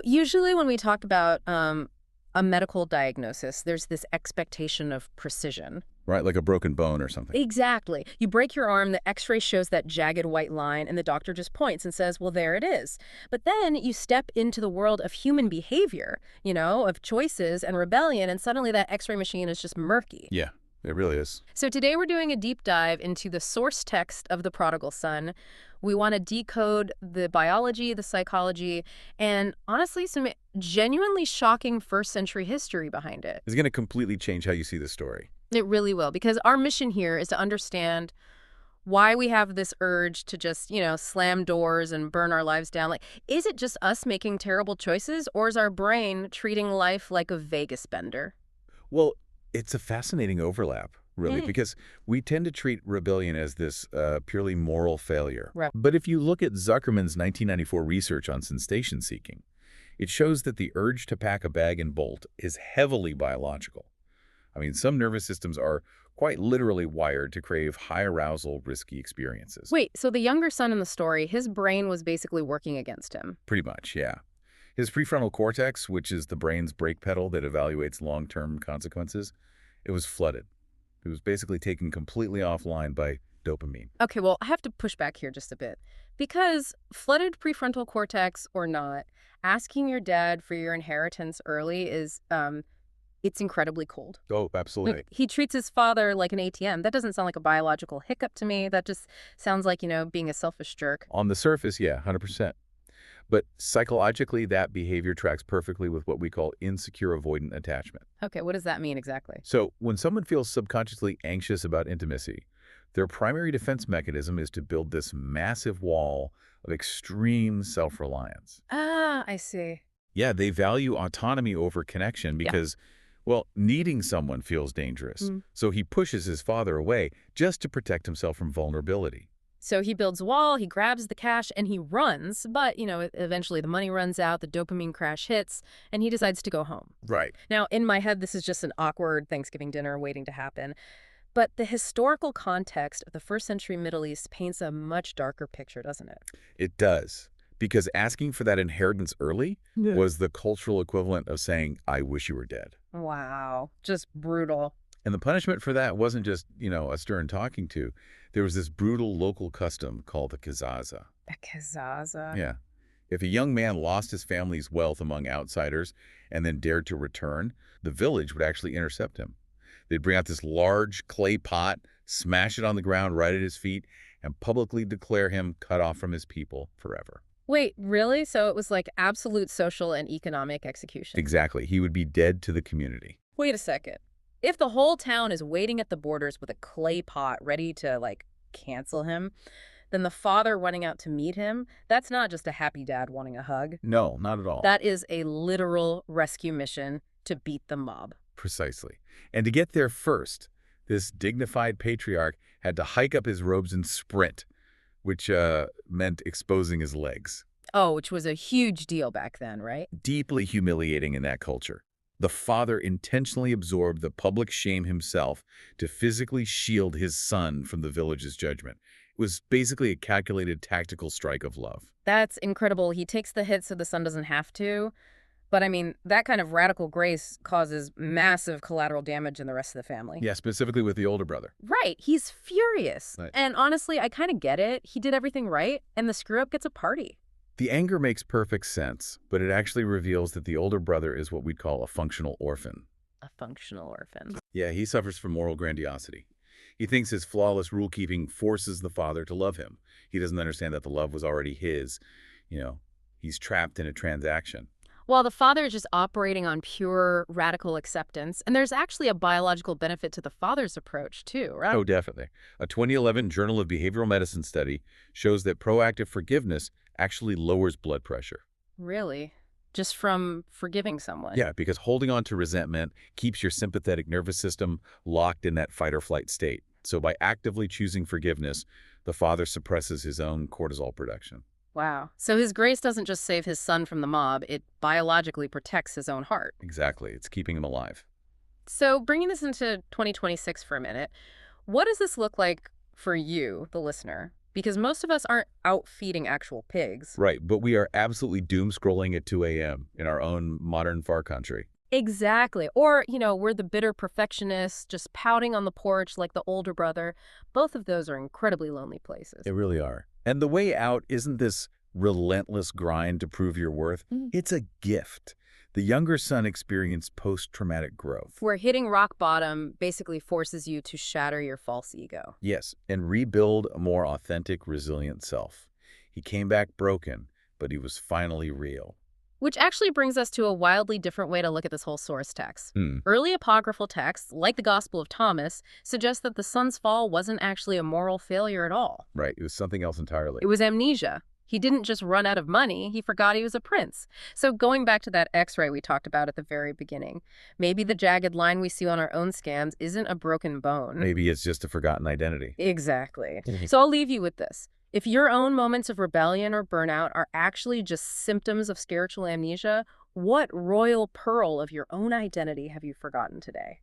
Usually when we talk about a medical diagnosis, there's this expectation of precision. Right, like a broken bone or something. Exactly. You break your arm, the x-ray shows that jagged white line, and the doctor just points and says, well, there it is. But then you step into the world of human behavior, of choices and rebellion, and suddenly that x-ray machine is just murky. Yeah, it really is. So today we're doing a deep dive into the source text of The Prodigal Son. We want to decode the biology, the psychology, and honestly, some genuinely shocking first-century history behind it. It's going to completely change how you see the story. It really will, because our mission here is to understand why we have this urge to just, slam doors and burn our lives down. Like, is it just us making terrible choices, or is our brain treating life like a Vegas bender? Well, it's a fascinating overlap, really, because we tend to treat rebellion as this purely moral failure. Right. But if you look at Zuckerman's 1994 research on sensation seeking, it shows that the urge to pack a bag and bolt is heavily biological. I mean, some nervous systems are quite literally wired to crave high arousal, risky experiences. Wait, so the younger son in the story, his brain was basically working against him. Pretty much, yeah. His prefrontal cortex, which is the brain's brake pedal that evaluates long-term consequences, it was flooded. It was basically taken completely offline by dopamine. Okay, well, I have to push back here just a bit. Because flooded prefrontal cortex or not, asking your dad for your inheritance early is, it's incredibly cold. Oh, absolutely. He treats his father like an ATM. That doesn't sound like a biological hiccup to me. That just sounds like, being a selfish jerk. On the surface, yeah, 100%. But psychologically, that behavior tracks perfectly with what we call insecure avoidant attachment. Okay, what does that mean exactly? So when someone feels subconsciously anxious about intimacy, their primary defense mechanism is to build this massive wall of extreme self-reliance. Ah, I see. Yeah, they value autonomy over connection because, well, needing someone feels dangerous. So he pushes his father away just to protect himself from vulnerability. So he builds a wall, he grabs the cash, and he runs. But, eventually the money runs out, the dopamine crash hits, and he decides to go home. Right. Now, in my head, this is just an awkward Thanksgiving dinner waiting to happen. But the historical context of the first century Middle East paints a much darker picture, doesn't it? It does. Because asking for that inheritance early was the cultural equivalent of saying, I wish you were dead. Wow. Just brutal. And the punishment for that wasn't just, a stern talking to. There was this brutal local custom called the kazaza. The kazaza? Yeah. If a young man lost his family's wealth among outsiders and then dared to return, the village would actually intercept him. They'd bring out this large clay pot, smash it on the ground right at his feet, and publicly declare him cut off from his people forever. Wait, really? So it was like absolute social and economic execution? Exactly. He would be dead to the community. Wait a second. If the whole town is waiting at the borders with a clay pot ready to, cancel him, then the father running out to meet him, that's not just a happy dad wanting a hug. No, not at all. That is a literal rescue mission to beat the mob. Precisely. And to get there first, this dignified patriarch had to hike up his robes and sprint, which meant exposing his legs. Oh, which was a huge deal back then, right? Deeply humiliating in that culture. The father intentionally absorbed the public shame himself to physically shield his son from the village's judgment. It was basically a calculated tactical strike of love. That's incredible. He takes the hit so the son doesn't have to. But I mean, that kind of radical grace causes massive collateral damage in the rest of the family. Yeah, specifically with the older brother. Right. He's furious. Right. And honestly, I kind of get it. He did everything right, and the screw-up gets a party. The anger makes perfect sense, but it actually reveals that the older brother is what we'd call a functional orphan. A functional orphan. Yeah, he suffers from moral grandiosity. He thinks his flawless rule-keeping forces the father to love him. He doesn't understand that the love was already his. He's trapped in a transaction. Well, the father is just operating on pure radical acceptance, and there's actually a biological benefit to the father's approach, too, right? Oh, definitely. A 2011 Journal of Behavioral Medicine study shows that proactive forgiveness actually lowers blood pressure. Really? Just from forgiving someone? Yeah, because holding on to resentment keeps your sympathetic nervous system locked in that fight-or-flight state. So by actively choosing forgiveness, the father suppresses his own cortisol production. Wow. So his grace doesn't just save his son from the mob, it biologically protects his own heart. Exactly. It's keeping him alive. So bringing this into 2026 for a minute, what does this look like for you, the listener? because most of us aren't out feeding actual pigs. Right, but we are absolutely doom scrolling at 2 a.m. in our own modern far country. Exactly. Or, we're the bitter perfectionists just pouting on the porch like the older brother. Both of those are incredibly lonely places. They really are. And the way out isn't this relentless grind to prove your worth. It's a gift. The younger son experienced post-traumatic growth. Where hitting rock bottom basically forces you to shatter your false ego. Yes, and rebuild a more authentic, resilient self. He came back broken, but he was finally real. Which actually brings us to a wildly different way to look at this whole source text. Hmm. Early apocryphal texts, like the Gospel of Thomas, suggest that the son's fall wasn't actually a moral failure at all. Right, it was something else entirely. It was amnesia. He didn't just run out of money, he forgot he was a prince. So going back to that X-ray we talked about at the very beginning, maybe the jagged line we see on our own scams isn't a broken bone. Maybe it's just a forgotten identity. Exactly. So I'll leave you with this. If your own moments of rebellion or burnout are actually just symptoms of spiritual amnesia, what royal pearl of your own identity have you forgotten today?